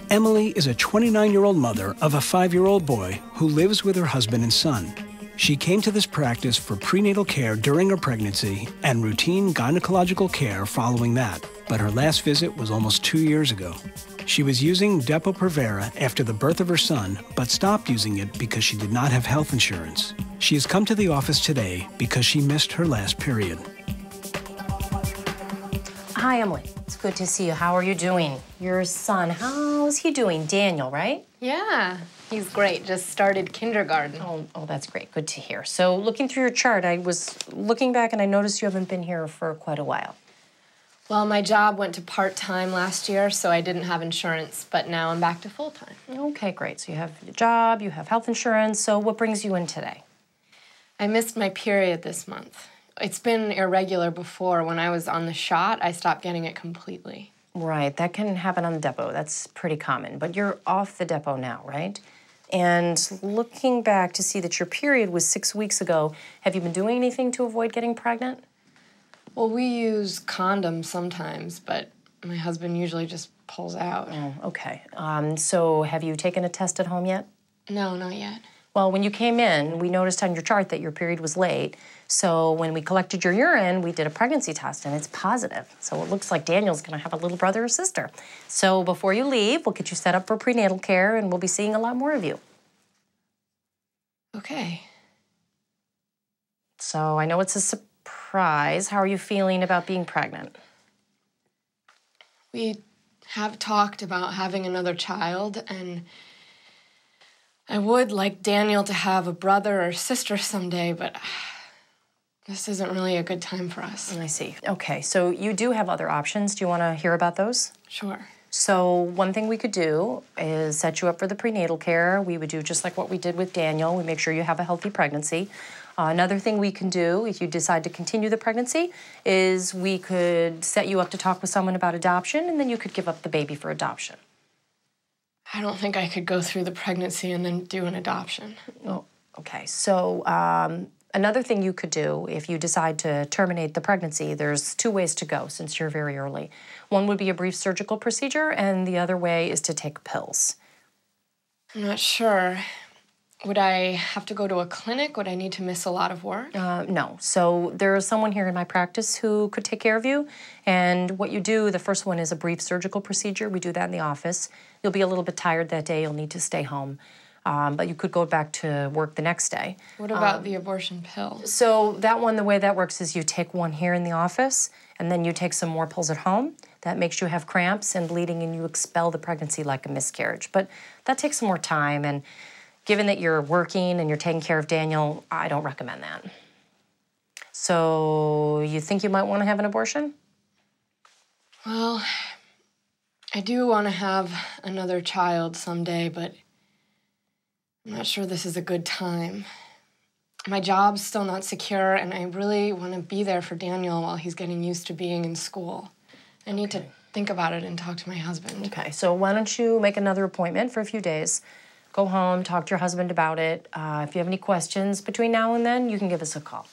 Emily is a 29-year-old mother of a 5-year-old boy who lives with her husband and son. She came to this practice for prenatal care during her pregnancy and routine gynecological care following that, but her last visit was almost 2 years ago. She was using Depo-Provera after the birth of her son, but stopped using it because she did not have health insurance. She has come to the office today because she missed her last period. Hi, Emily. It's good to see you. How are you doing? Your son, how's he doing? Daniel, right? Yeah, he's great. Just started kindergarten. Oh, that's great. Good to hear. So looking through your chart, I was looking back and I noticed you haven't been here for quite a while. Well, my job went to part-time last year, so I didn't have insurance, but now I'm back to full-time. Okay, great. So you have a job, you have health insurance. So what brings you in today? I missed my period this month. It's been irregular before. When I was on the shot, I stopped getting it completely. Right, that can happen on the depot. That's pretty common. But you're off the depot now, right? And looking back to see that your period was 6 weeks ago, have you been doing anything to avoid getting pregnant? Well, we use condoms sometimes, but my husband usually just pulls out. Oh, okay. So have you taken a test at home yet? No, not yet. Well, when you came in, we noticed on your chart that your period was late. So when we collected your urine, we did a pregnancy test, and it's positive. So it looks like Daniel's going to have a little brother or sister. So before you leave, we'll get you set up for prenatal care, and we'll be seeing a lot more of you. Okay. So I know it's a surprise. How are you feeling about being pregnant? We have talked about having another child, and I would like Daniel to have a brother or sister someday, but this isn't really a good time for us. I see. Okay, so you do have other options. Do you want to hear about those? Sure. So one thing we could do is set you up for the prenatal care. We would do just like what we did with Daniel. We make sure you have a healthy pregnancy. Another thing we can do, if you decide to continue the pregnancy, is we could set you up to talk with someone about adoption, and then you could give up the baby for adoption. I don't think I could go through the pregnancy and then do an adoption. Oh, okay. So another thing you could do, if you decide to terminate the pregnancy, there's 2 ways to go since you're very early. One would be a brief surgical procedure, and the other way is to take pills. I'm not sure. Would I have to go to a clinic? Would I need to miss a lot of work? No. So there's someone here in my practice who could take care of you. And what you do, the first one is a brief surgical procedure. We do that in the office. You'll be a little bit tired that day. You'll need to stay home. But you could go back to work the next day. What about the abortion pill? So that one, the way that works is you take one here in the office, and then you take some more pills at home. That makes you have cramps and bleeding, and you expel the pregnancy like a miscarriage. But that takes some more time, and given that you're working and you're taking care of Daniel, I don't recommend that. So you think you might want to have an abortion? Well, I do want to have another child someday, but I'm not sure this is a good time. My job's still not secure, and I really want to be there for Daniel while he's getting used to being in school. I need to think about it and talk to my husband. Okay, so why don't you make another appointment for a few days? Go home, talk to your husband about it. If you have any questions between now and then, you can give us a call.